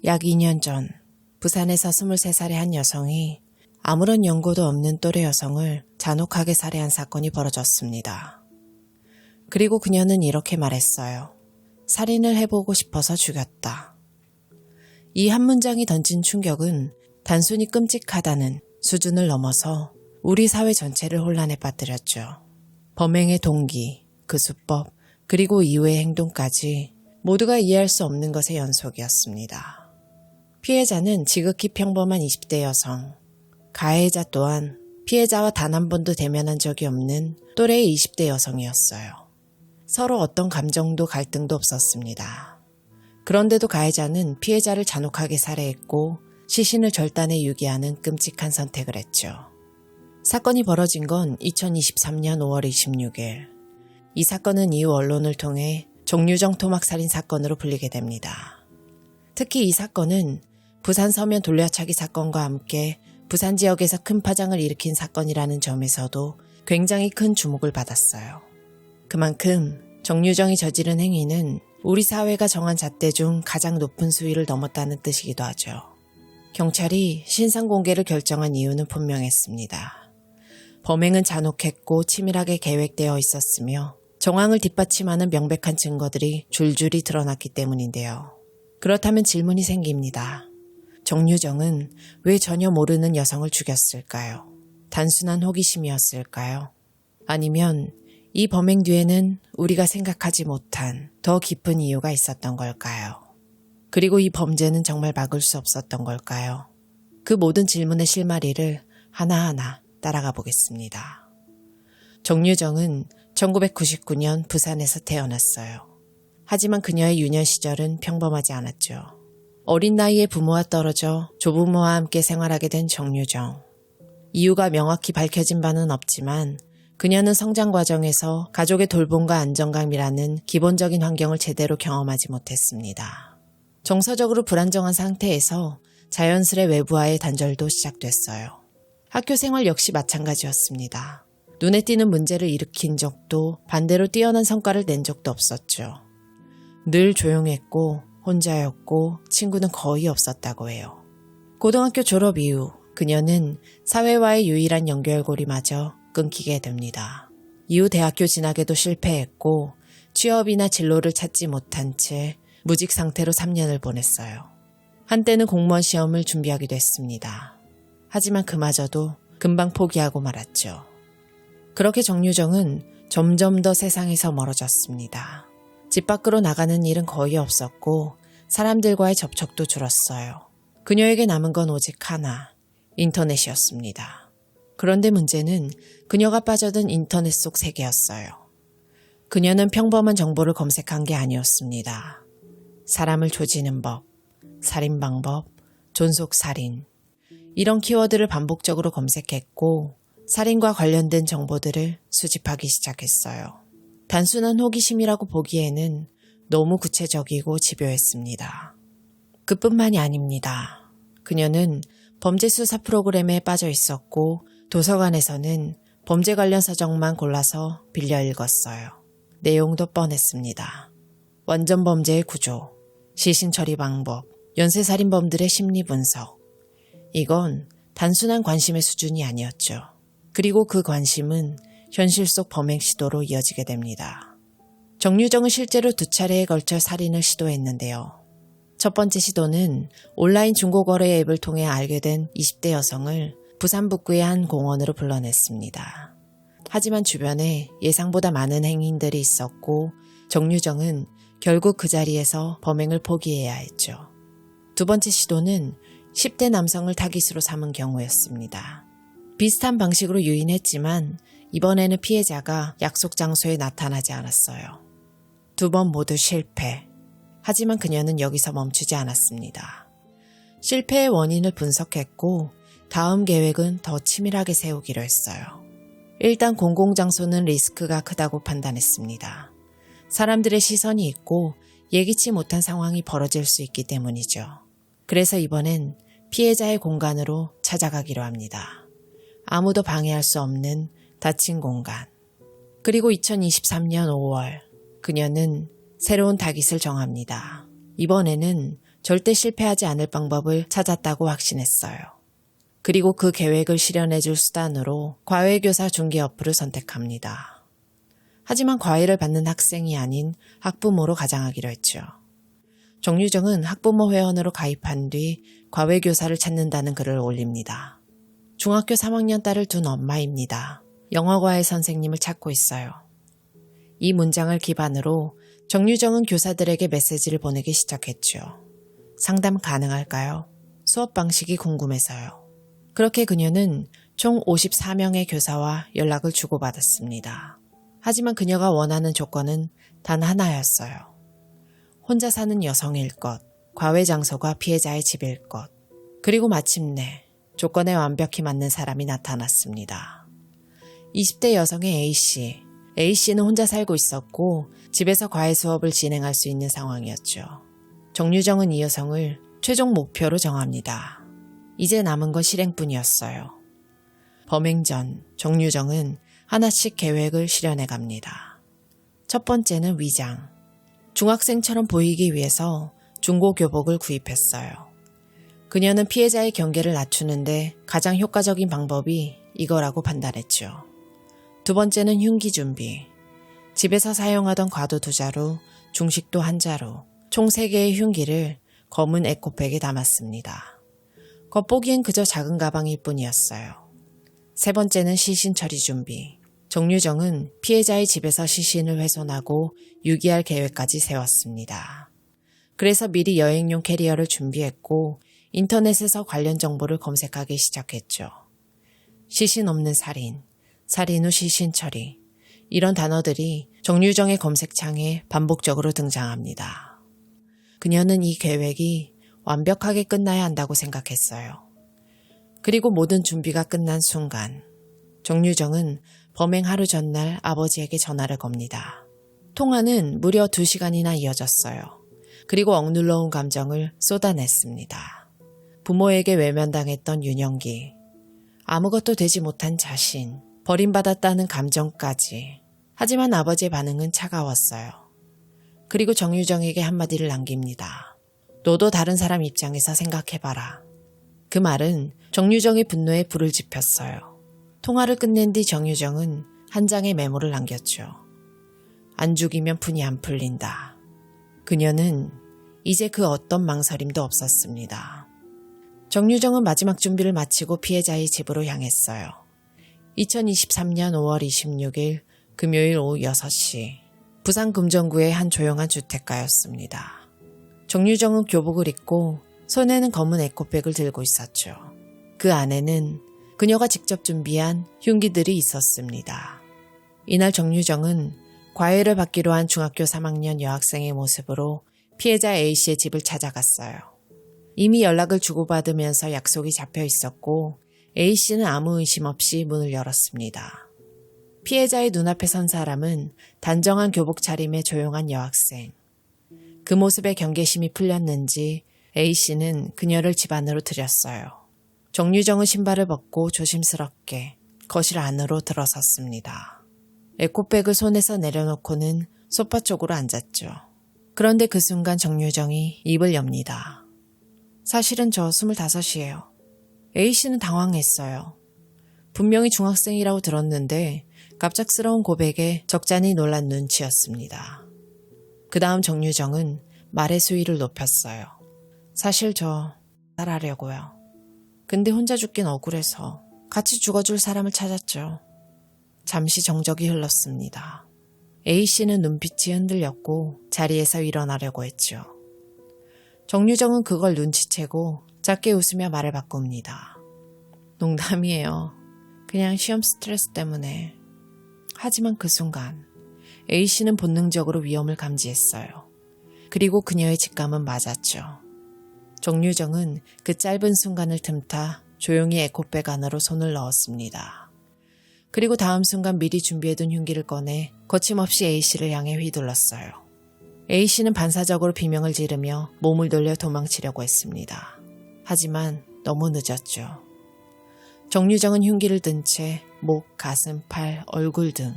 약 2년 전 부산에서 23살의 한 여성이 아무런 연고도 없는 또래 여성을 잔혹하게 살해한 사건이 벌어졌습니다. 그리고 그녀는 이렇게 말했어요. 살인을 해보고 싶어서 죽였다. 이 한 문장이 던진 충격은 단순히 끔찍하다는 수준을 넘어서 우리 사회 전체를 혼란에 빠뜨렸죠. 범행의 동기, 그 수법, 그리고 이후의 행동까지 모두가 이해할 수 없는 것의 연속이었습니다. 피해자는 지극히 평범한 20대 여성, 가해자 또한 피해자와 단 한 번도 대면한 적이 없는 또래의 20대 여성이었어요. 서로 어떤 감정도 갈등도 없었습니다. 그런데도 가해자는 피해자를 잔혹하게 살해했고 시신을 절단해 유기하는 끔찍한 선택을 했죠. 사건이 벌어진 건 2023년 5월 26일. 이 사건은 이후 언론을 통해 정유정 토막살인 사건으로 불리게 됩니다. 특히 이 사건은 부산 서면 돌려차기 사건과 함께 부산 지역에서 큰 파장을 일으킨 사건이라는 점에서도 굉장히 큰 주목을 받았어요. 그만큼 정유정이 저지른 행위는 우리 사회가 정한 잣대 중 가장 높은 수위를 넘었다는 뜻이기도 하죠. 경찰이 신상 공개를 결정한 이유는 분명했습니다. 범행은 잔혹했고 치밀하게 계획되어 있었으며 정황을 뒷받침하는 명백한 증거들이 줄줄이 드러났기 때문인데요. 그렇다면 질문이 생깁니다. 정유정은 왜 전혀 모르는 여성을 죽였을까요? 단순한 호기심이었을까요? 아니면 이 범행 뒤에는 우리가 생각하지 못한 더 깊은 이유가 있었던 걸까요? 그리고 이 범죄는 정말 막을 수 없었던 걸까요? 그 모든 질문의 실마리를 하나하나 따라가 보겠습니다. 정유정은 1999년 부산에서 태어났어요. 하지만 그녀의 유년 시절은 평범하지 않았죠. 어린 나이에 부모와 떨어져 조부모와 함께 생활하게 된 정유정. 이유가 명확히 밝혀진 바는 없지만 그녀는 성장 과정에서 가족의 돌봄과 안정감이라는 기본적인 환경을 제대로 경험하지 못했습니다. 정서적으로 불안정한 상태에서 자연스레 외부와의 단절도 시작됐어요. 학교 생활 역시 마찬가지였습니다. 눈에 띄는 문제를 일으킨 적도 반대로 뛰어난 성과를 낸 적도 없었죠. 늘 조용했고 혼자였고 친구는 거의 없었다고 해요. 고등학교 졸업 이후 그녀는 사회와의 유일한 연결고리마저 끊기게 됩니다. 이후 대학교 진학에도 실패했고 취업이나 진로를 찾지 못한 채 무직 상태로 3년을 보냈어요. 한때는 공무원 시험을 준비하기도 했습니다. 하지만 그마저도 금방 포기하고 말았죠. 그렇게 정유정은 점점 더 세상에서 멀어졌습니다. 집 밖으로 나가는 일은 거의 없었고 사람들과의 접촉도 줄었어요. 그녀에게 남은 건 오직 하나, 인터넷이었습니다. 그런데 문제는 그녀가 빠져든 인터넷 속 세계였어요. 그녀는 평범한 정보를 검색한 게 아니었습니다. 사람을 조지는 법, 살인 방법, 존속살인 이런 키워드를 반복적으로 검색했고 살인과 관련된 정보들을 수집하기 시작했어요. 단순한 호기심이라고 보기에는 너무 구체적이고 집요했습니다. 그뿐만이 아닙니다. 그녀는 범죄 수사 프로그램에 빠져 있었고 도서관에서는 범죄 관련 서적만 골라서 빌려 읽었어요. 내용도 뻔했습니다. 완전 범죄의 구조, 시신 처리 방법, 연쇄살인범들의 심리 분석. 이건 단순한 관심의 수준이 아니었죠. 그리고 그 관심은 현실 속 범행 시도로 이어지게 됩니다. 정유정은 실제로 2차례에 걸쳐 살인을 시도했는데요. 첫 번째 시도는 온라인 중고거래 앱을 통해 알게 된 20대 여성을 부산 북구의 한 공원으로 불러냈습니다. 하지만 주변에 예상보다 많은 행인들이 있었고 정유정은 결국 그 자리에서 범행을 포기해야 했죠. 두 번째 시도는 10대 남성을 타깃으로 삼은 경우였습니다. 비슷한 방식으로 유인했지만 이번에는 피해자가 약속 장소에 나타나지 않았어요. 2번 모두 실패. 하지만 그녀는 여기서 멈추지 않았습니다. 실패의 원인을 분석했고 다음 계획은 더 치밀하게 세우기로 했어요. 일단 공공장소는 리스크가 크다고 판단했습니다. 사람들의 시선이 있고 예기치 못한 상황이 벌어질 수 있기 때문이죠. 그래서 이번엔 피해자의 공간으로 찾아가기로 합니다. 아무도 방해할 수 없는 닫힌 공간. 그리고 2023년 5월 그녀는 새로운 타깃을 정합니다. 이번에는 절대 실패하지 않을 방법을 찾았다고 확신했어요. 그리고 그 계획을 실현해줄 수단으로 과외교사 중개 어플을 선택합니다. 하지만 과외를 받는 학생이 아닌 학부모로 가장하기로 했죠. 정유정은 학부모 회원으로 가입한 뒤 과외교사를 찾는다는 글을 올립니다. 중학교 3학년 딸을 둔 엄마입니다. 영어과외 선생님을 찾고 있어요. 이 문장을 기반으로 정유정은 교사들에게 메시지를 보내기 시작했죠. 상담 가능할까요? 수업 방식이 궁금해서요. 그렇게 그녀는 총 54명의 교사와 연락을 주고받았습니다. 하지만 그녀가 원하는 조건은 단 하나였어요. 혼자 사는 여성일 것, 과외 장소가 피해자의 집일 것, 그리고 마침내 조건에 완벽히 맞는 사람이 나타났습니다. 20대 여성의 A씨. A씨는 혼자 살고 있었고 집에서 과외 수업을 진행할 수 있는 상황이었죠. 정유정은 이 여성을 최종 목표로 정합니다. 이제 남은 건 실행뿐이었어요. 범행 전 정유정은 하나씩 계획을 실현해 갑니다. 첫 번째는 위장. 중학생처럼 보이기 위해서 중고 교복을 구입했어요. 그녀는 피해자의 경계를 낮추는데 가장 효과적인 방법이 이거라고 판단했죠. 두 번째는 흉기 준비. 집에서 사용하던 과도 2자루, 중식도 1자루, 총 3개의 흉기를 검은 에코백에 담았습니다. 겉보기엔 그저 작은 가방일 뿐이었어요. 세 번째는 시신 처리 준비. 정유정은 피해자의 집에서 시신을 훼손하고 유기할 계획까지 세웠습니다. 그래서 미리 여행용 캐리어를 준비했고 인터넷에서 관련 정보를 검색하기 시작했죠. 시신 없는 살인, 살인 후 시신 처리, 이런 단어들이 정유정의 검색창에 반복적으로 등장합니다. 그녀는 이 계획이 완벽하게 끝나야 한다고 생각했어요. 그리고 모든 준비가 끝난 순간 정유정은 범행 하루 전날 아버지에게 전화를 겁니다. 통화는 무려 2시간이나 이어졌어요. 그리고 억눌러 온 감정을 쏟아냈습니다. 부모에게 외면당했던 유년기, 아무것도 되지 못한 자신, 버림받았다는 감정까지. 하지만 아버지의 반응은 차가웠어요. 그리고 정유정에게 한마디를 남깁니다. 너도 다른 사람 입장에서 생각해봐라. 그 말은 정유정의 분노에 불을 지폈어요. 통화를 끝낸 뒤 정유정은 한 장의 메모를 남겼죠. 안 죽이면 푼이 안 풀린다. 그녀는 이제 그 어떤 망설임도 없었습니다. 정유정은 마지막 준비를 마치고 피해자의 집으로 향했어요. 2023년 5월 26일 금요일 오후 6시 부산 금정구의 한 조용한 주택가였습니다. 정유정은 교복을 입고 손에는 검은 에코백을 들고 있었죠. 그 안에는 그녀가 직접 준비한 흉기들이 있었습니다. 이날 정유정은 과외를 받기로 한 중학교 3학년 여학생의 모습으로 피해자 A씨의 집을 찾아갔어요. 이미 연락을 주고받으면서 약속이 잡혀 있었고 A씨는 아무 의심 없이 문을 열었습니다. 피해자의 눈앞에 선 사람은 단정한 교복 차림의 조용한 여학생. 그 모습에 경계심이 풀렸는지 A씨는 그녀를 집 안으로 들였어요. 정유정은 신발을 벗고 조심스럽게 거실 안으로 들어섰습니다. 에코백을 손에서 내려놓고는 소파 쪽으로 앉았죠. 그런데 그 순간 정유정이 입을 엽니다. 사실은 저 25이에요. A씨는 당황했어요. 분명히 중학생이라고 들었는데 갑작스러운 고백에 적잖이 놀란 눈치였습니다. 그 다음 정유정은 말의 수위를 높였어요. 사실 저 살아려고요. 근데 혼자 죽긴 억울해서 같이 죽어줄 사람을 찾았죠. 잠시 정적이 흘렀습니다. A씨는 눈빛이 흔들렸고 자리에서 일어나려고 했죠. 정유정은 그걸 눈치채고 작게 웃으며 말을 바꿉니다. 농담이에요. 그냥 시험 스트레스 때문에. 하지만 그 순간 A씨는 본능적으로 위험을 감지했어요. 그리고 그녀의 직감은 맞았죠. 정유정은 그 짧은 순간을 틈타 조용히 에코백 안으로 손을 넣었습니다. 그리고 다음 순간 미리 준비해둔 흉기를 꺼내 거침없이 A씨를 향해 휘둘렀어요. A씨는 반사적으로 비명을 지르며 몸을 돌려 도망치려고 했습니다. 하지만 너무 늦었죠. 정유정은 흉기를 든 채 목, 가슴, 팔, 얼굴 등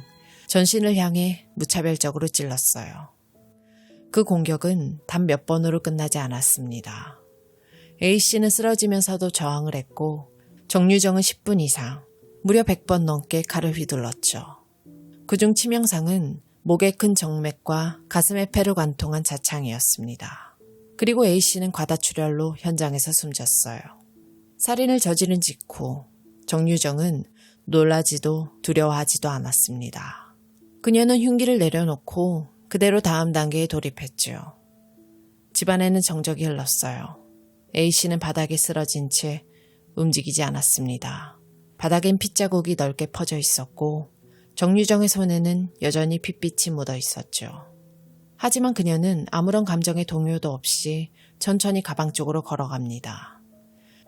전신을 향해 무차별적으로 찔렀어요. 그 공격은 단 몇 번으로 끝나지 않았습니다. A씨는 쓰러지면서도 저항을 했고 정유정은 10분 이상, 무려 100번 넘게 칼을 휘둘렀죠. 그중 치명상은 목에 큰 정맥과 가슴에 패를 관통한 자창이었습니다. 그리고 A씨는 과다출혈로 현장에서 숨졌어요. 살인을 저지른 직후 정유정은 놀라지도 두려워하지도 않았습니다. 그녀는 흉기를 내려놓고 그대로 다음 단계에 돌입했죠. 집안에는 정적이 흘렀어요. A씨는 바닥에 쓰러진 채 움직이지 않았습니다. 바닥엔 핏자국이 넓게 퍼져 있었고 정유정의 손에는 여전히 핏빛이 묻어 있었죠. 하지만 그녀는 아무런 감정의 동요도 없이 천천히 가방 쪽으로 걸어갑니다.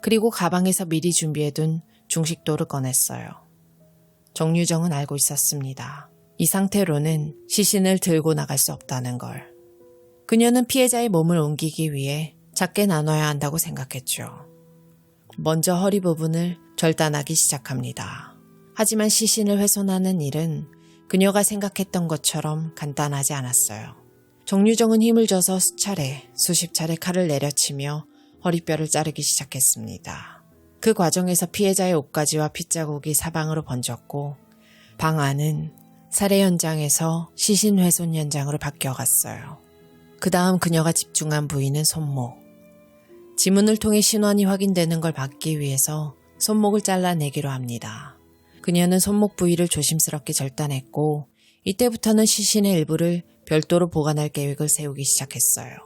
그리고 가방에서 미리 준비해둔 중식도를 꺼냈어요. 정유정은 알고 있었습니다. 이 상태로는 시신을 들고 나갈 수 없다는 걸. 그녀는 피해자의 몸을 옮기기 위해 작게 나눠야 한다고 생각했죠. 먼저 허리 부분을 절단하기 시작합니다. 하지만 시신을 훼손하는 일은 그녀가 생각했던 것처럼 간단하지 않았어요. 정유정은 힘을 줘서 수십 차례 칼을 내려치며 허리뼈를 자르기 시작했습니다. 그 과정에서 피해자의 옷가지와 핏자국이 사방으로 번졌고 방 안은 살해 현장에서 시신 훼손 현장으로 바뀌어갔어요. 그 다음 그녀가 집중한 부위는 손목. 지문을 통해 신원이 확인되는 걸 막기 위해서 손목을 잘라내기로 합니다. 그녀는 손목 부위를 조심스럽게 절단했고 이때부터는 시신의 일부를 별도로 보관할 계획을 세우기 시작했어요.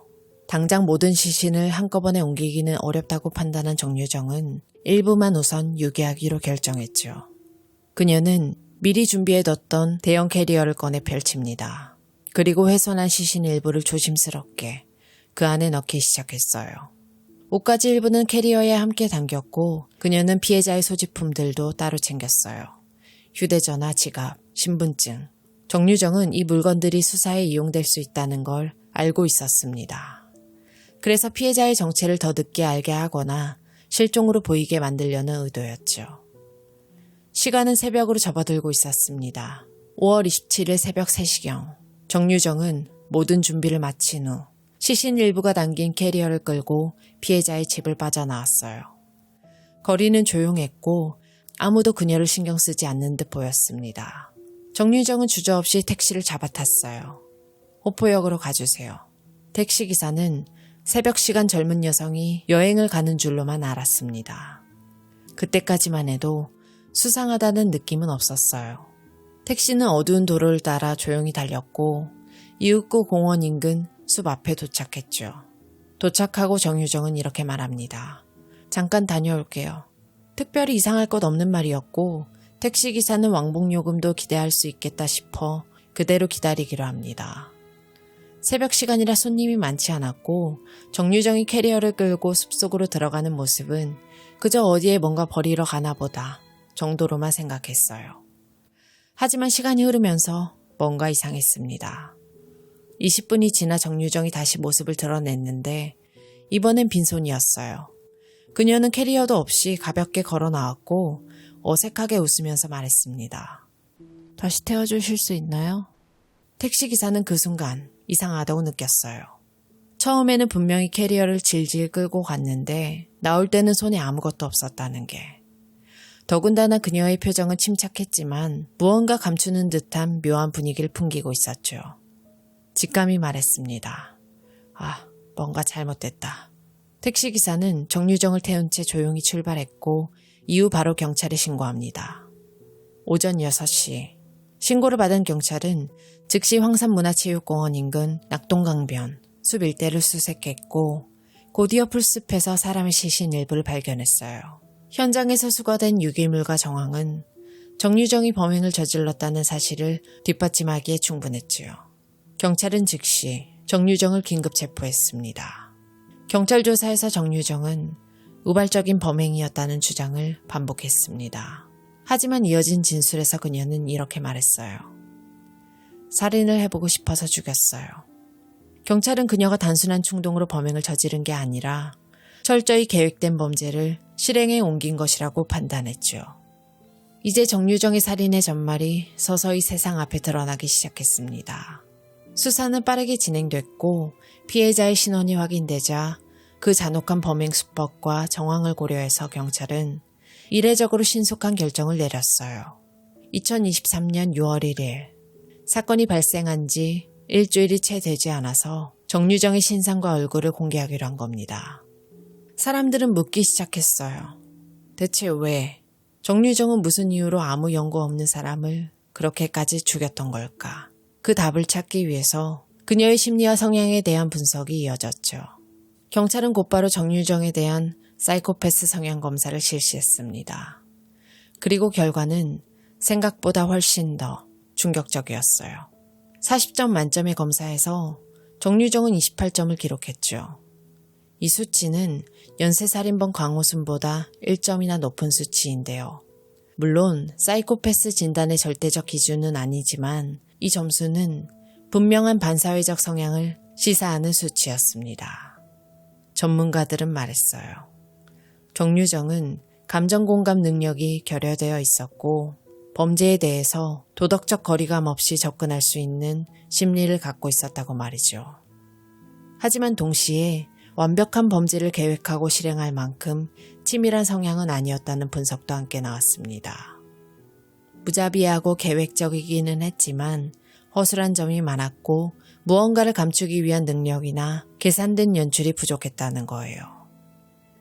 당장 모든 시신을 한꺼번에 옮기기는 어렵다고 판단한 정유정은 일부만 우선 유기하기로 결정했죠. 그녀는 미리 준비해뒀던 대형 캐리어를 꺼내 펼칩니다. 그리고 훼손한 시신 일부를 조심스럽게 그 안에 넣기 시작했어요. 옷가지 일부는 캐리어에 함께 담겼고 그녀는 피해자의 소지품들도 따로 챙겼어요. 휴대전화, 지갑, 신분증. 정유정은 이 물건들이 수사에 이용될 수 있다는 걸 알고 있었습니다. 그래서 피해자의 정체를 더 늦게 알게 하거나 실종으로 보이게 만들려는 의도였죠. 시간은 새벽으로 접어들고 있었습니다. 5월 27일 새벽 3시경 정유정은 모든 준비를 마친 후 시신 일부가 담긴 캐리어를 끌고 피해자의 집을 빠져나왔어요. 거리는 조용했고 아무도 그녀를 신경 쓰지 않는 듯 보였습니다. 정유정은 주저없이 택시를 잡아탔어요. 호포역으로 가주세요. 택시기사는 새벽 시간 젊은 여성이 여행을 가는 줄로만 알았습니다. 그때까지만 해도 수상하다는 느낌은 없었어요. 택시는 어두운 도로를 따라 조용히 달렸고 이윽고 공원 인근 숲 앞에 도착했죠. 도착하고 정유정은 이렇게 말합니다. 잠깐 다녀올게요. 특별히 이상할 것 없는 말이었고 택시기사는 왕복요금도 기대할 수 있겠다 싶어 그대로 기다리기로 합니다. 새벽 시간이라 손님이 많지 않았고 정유정이 캐리어를 끌고 숲속으로 들어가는 모습은 그저 어디에 뭔가 버리러 가나 보다 정도로만 생각했어요. 하지만 시간이 흐르면서 뭔가 이상했습니다. 20분이 지나 정유정이 다시 모습을 드러냈는데 이번엔 빈손이었어요. 그녀는 캐리어도 없이 가볍게 걸어 나왔고 어색하게 웃으면서 말했습니다. 다시 태워주실 수 있나요? 택시기사는 그 순간 이상하다고 느꼈어요. 처음에는 분명히 캐리어를 질질 끌고 갔는데 나올 때는 손에 아무것도 없었다는 게. 더군다나 그녀의 표정은 침착했지만 무언가 감추는 듯한 묘한 분위기를 풍기고 있었죠. 직감이 말했습니다. 아, 뭔가 잘못됐다. 택시기사는 정유정을 태운 채 조용히 출발했고 이후 바로 경찰에 신고합니다. 오전 6시 신고를 받은 경찰은 즉시 황산문화체육공원 인근 낙동강변 숲 일대를 수색했고 곧이어 풀숲에서 사람의 시신 일부를 발견했어요. 현장에서 수거된 유기물과 정황은 정유정이 범행을 저질렀다는 사실을 뒷받침하기에 충분했지요. 경찰은 즉시 정유정을 긴급 체포했습니다. 경찰 조사에서 정유정은 우발적인 범행이었다는 주장을 반복했습니다. 하지만 이어진 진술에서 그녀는 이렇게 말했어요. 살인을 해보고 싶어서 죽였어요. 경찰은 그녀가 단순한 충동으로 범행을 저지른 게 아니라 철저히 계획된 범죄를 실행에 옮긴 것이라고 판단했죠. 이제 정유정의 살인의 전말이 서서히 세상 앞에 드러나기 시작했습니다. 수사는 빠르게 진행됐고 피해자의 신원이 확인되자 그 잔혹한 범행 수법과 정황을 고려해서 경찰은 이례적으로 신속한 결정을 내렸어요. 2023년 6월 1일 사건이 발생한 지 일주일이 채 되지 않아서 정유정의 신상과 얼굴을 공개하기로 한 겁니다. 사람들은 묻기 시작했어요. 대체 왜? 정유정은 무슨 이유로 아무 연고 없는 사람을 그렇게까지 죽였던 걸까? 그 답을 찾기 위해서 그녀의 심리와 성향에 대한 분석이 이어졌죠. 경찰은 곧바로 정유정에 대한 사이코패스 성향 검사를 실시했습니다. 그리고 결과는 생각보다 훨씬 더 충격적이었어요. 40점 만점의 검사에서 정유정은 28점을 기록했죠. 이 수치는 연쇄살인범 강호순보다 1점이나 높은 수치인데요. 물론 사이코패스 진단의 절대적 기준은 아니지만 이 점수는 분명한 반사회적 성향을 시사하는 수치였습니다. 전문가들은 말했어요. 정유정은 감정공감 능력이 결여되어 있었고 범죄에 대해서 도덕적 거리감 없이 접근할 수 있는 심리를 갖고 있었다고 말이죠. 하지만 동시에 완벽한 범죄를 계획하고 실행할 만큼 치밀한 성향은 아니었다는 분석도 함께 나왔습니다. 무자비하고 계획적이기는 했지만 허술한 점이 많았고 무언가를 감추기 위한 능력이나 계산된 연출이 부족했다는 거예요.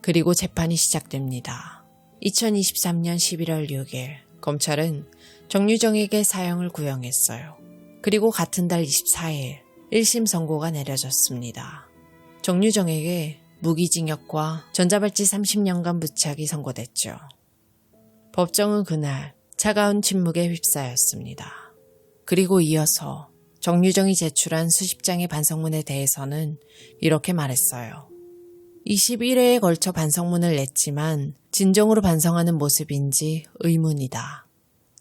그리고 재판이 시작됩니다. 2023년 11월 6일 검찰은 정유정에게 사형을 구형했어요. 그리고 같은 달 24일 1심 선고가 내려졌습니다. 정유정에게 무기징역과 전자발찌 30년간 부착이 선고됐죠. 법정은 그날 차가운 침묵에 휩싸였습니다. 그리고 이어서 정유정이 제출한 수십 장의 반성문에 대해서는 이렇게 말했어요. 21회에 걸쳐 반성문을 냈지만 진정으로 반성하는 모습인지 의문이다.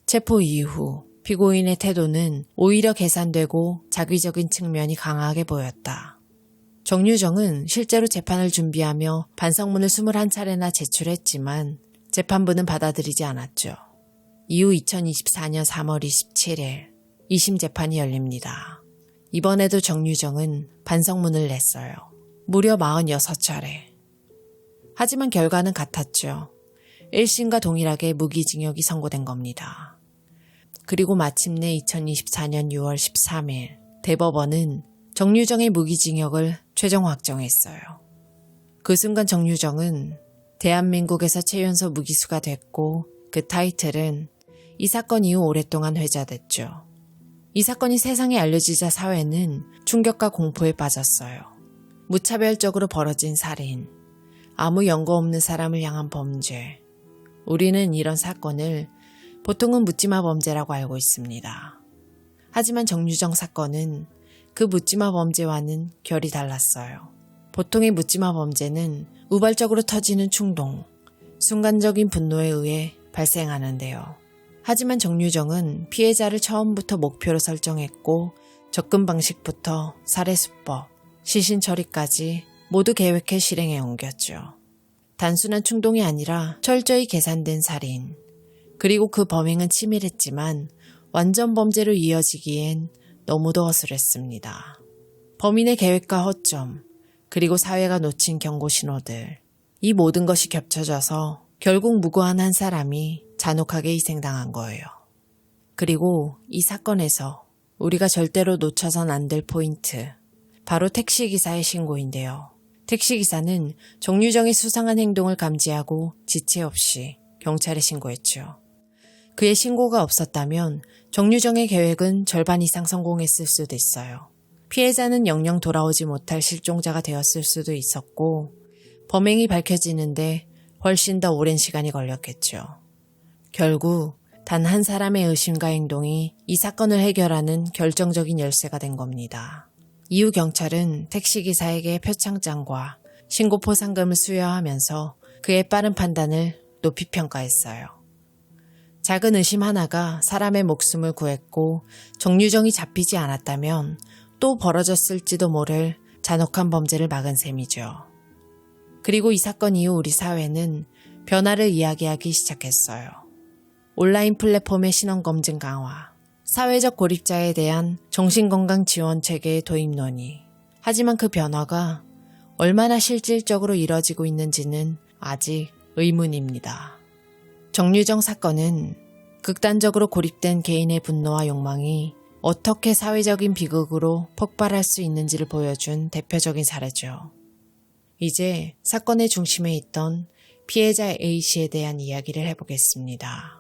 체포 이후 피고인의 태도는 오히려 계산되고 자기적인 측면이 강하게 보였다. 정유정은 실제로 재판을 준비하며 반성문을 21차례나 제출했지만 재판부는 받아들이지 않았죠. 이후 2024년 3월 27일 2심 재판이 열립니다. 이번에도 정유정은 반성문을 냈어요. 무려 46차례. 하지만 결과는 같았죠. 1심과 동일하게 무기징역이 선고된 겁니다. 그리고 마침내 2024년 6월 13일 대법원은 정유정의 무기징역을 최종 확정했어요. 그 순간 정유정은 대한민국에서 최연소 무기수가 됐고 그 타이틀은 이 사건 이후 오랫동안 회자됐죠. 이 사건이 세상에 알려지자 사회는 충격과 공포에 빠졌어요. 무차별적으로 벌어진 살인, 아무 연고 없는 사람을 향한 범죄. 우리는 이런 사건을 보통은 묻지마 범죄라고 알고 있습니다. 하지만 정유정 사건은 그 묻지마 범죄와는 결이 달랐어요. 보통의 묻지마 범죄는 우발적으로 터지는 충동, 순간적인 분노에 의해 발생하는데요. 하지만 정유정은 피해자를 처음부터 목표로 설정했고 접근 방식부터 살해 수법, 시신 처리까지 모두 계획해 실행해 옮겼죠. 단순한 충동이 아니라 철저히 계산된 살인. 그리고 그 범행은 치밀했지만 완전 범죄로 이어지기엔 너무도 허술했습니다. 범인의 계획과 허점, 그리고 사회가 놓친 경고 신호들. 이 모든 것이 겹쳐져서 결국 무고한 한 사람이 잔혹하게 희생당한 거예요. 그리고 이 사건에서 우리가 절대로 놓쳐선 안 될 포인트. 바로 택시기사의 신고인데요. 택시기사는 정유정의 수상한 행동을 감지하고 지체 없이 경찰에 신고했죠. 그의 신고가 없었다면 정유정의 계획은 절반 이상 성공했을 수도 있어요. 피해자는 영영 돌아오지 못할 실종자가 되었을 수도 있었고 범행이 밝혀지는데 훨씬 더 오랜 시간이 걸렸겠죠. 결국 단 한 사람의 의심과 행동이 이 사건을 해결하는 결정적인 열쇠가 된 겁니다. 이후 경찰은 택시기사에게 표창장과 신고포 상금을 수여하면서 그의 빠른 판단을 높이 평가했어요. 작은 의심 하나가 사람의 목숨을 구했고 정유정이 잡히지 않았다면 또 벌어졌을지도 모를 잔혹한 범죄를 막은 셈이죠. 그리고 이 사건 이후 우리 사회는 변화를 이야기하기 시작했어요. 온라인 플랫폼의 신원검증 강화, 사회적 고립자에 대한 정신건강 지원 체계의 도입 논의. 하지만 그 변화가 얼마나 실질적으로 이뤄지고 있는지는 아직 의문입니다. 정유정 사건은 극단적으로 고립된 개인의 분노와 욕망이 어떻게 사회적인 비극으로 폭발할 수 있는지를 보여준 대표적인 사례죠. 이제 사건의 중심에 있던 피해자 A씨에 대한 이야기를 해보겠습니다.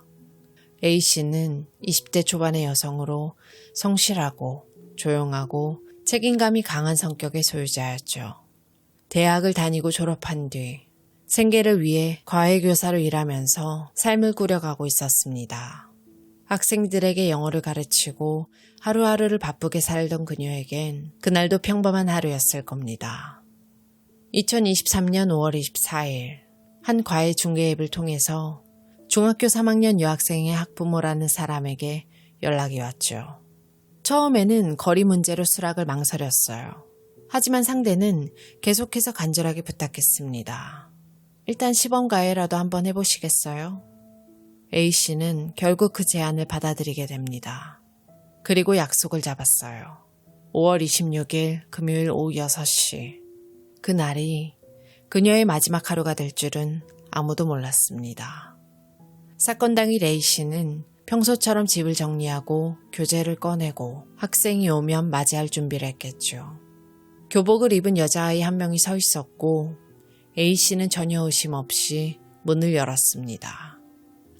A씨는 20대 초반의 여성으로 성실하고 조용하고 책임감이 강한 성격의 소유자였죠. 대학을 다니고 졸업한 뒤 생계를 위해 과외교사로 일하면서 삶을 꾸려가고 있었습니다. 학생들에게 영어를 가르치고 하루하루를 바쁘게 살던 그녀에겐 그날도 평범한 하루였을 겁니다. 2023년 5월 24일 한 과외 중개 앱을 통해서 중학교 3학년 여학생의 학부모라는 사람에게 연락이 왔죠. 처음에는 거리 문제로 수락을 망설였어요. 하지만 상대는 계속해서 간절하게 부탁했습니다. 일단 시범 과외라도 한번 해보시겠어요? A씨는 결국 그 제안을 받아들이게 됩니다. 그리고 약속을 잡았어요. 5월 26일 금요일 오후 6시. 그날이 그녀의 마지막 하루가 될 줄은 아무도 몰랐습니다. 사건 당일 A씨는 평소처럼 집을 정리하고 교재를 꺼내고 학생이 오면 맞이할 준비를 했겠죠. 교복을 입은 여자아이 한 명이 서 있었고 A씨는 전혀 의심 없이 문을 열었습니다.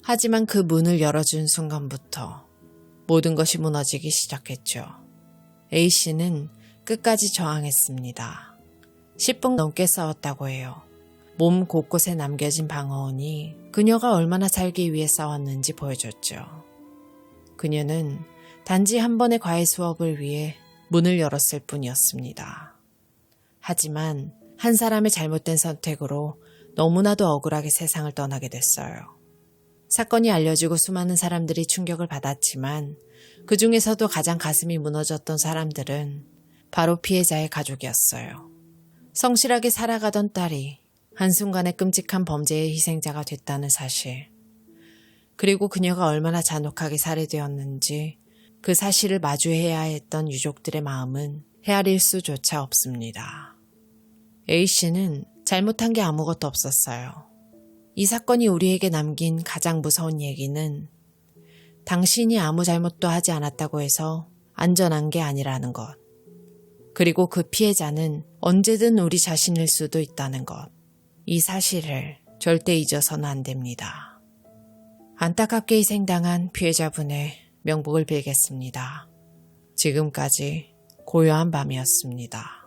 하지만 그 문을 열어준 순간부터 모든 것이 무너지기 시작했죠. A씨는 끝까지 저항했습니다. 10분 넘게 싸웠다고 해요. 몸 곳곳에 남겨진 방어운이 그녀가 얼마나 살기 위해 싸웠는지 보여줬죠. 그녀는 단지 한 번의 과외 수업을 위해 문을 열었을 뿐이었습니다. 하지만 한 사람의 잘못된 선택으로 너무나도 억울하게 세상을 떠나게 됐어요. 사건이 알려지고 수많은 사람들이 충격을 받았지만 그 중에서도 가장 가슴이 무너졌던 사람들은 바로 피해자의 가족이었어요. 성실하게 살아가던 딸이 한순간에 끔찍한 범죄의 희생자가 됐다는 사실. 그리고 그녀가 얼마나 잔혹하게 살해되었는지 그 사실을 마주해야 했던 유족들의 마음은 헤아릴 수조차 없습니다. A씨는 잘못한 게 아무것도 없었어요. 이 사건이 우리에게 남긴 가장 무서운 얘기는 당신이 아무 잘못도 하지 않았다고 해서 안전한 게 아니라는 것. 그리고 그 피해자는 언제든 우리 자신일 수도 있다는 것. 이 사실을 절대 잊어서는 안 됩니다. 안타깝게 희생당한 피해자분의 명복을 빌겠습니다. 지금까지 고요한 밤이었습니다.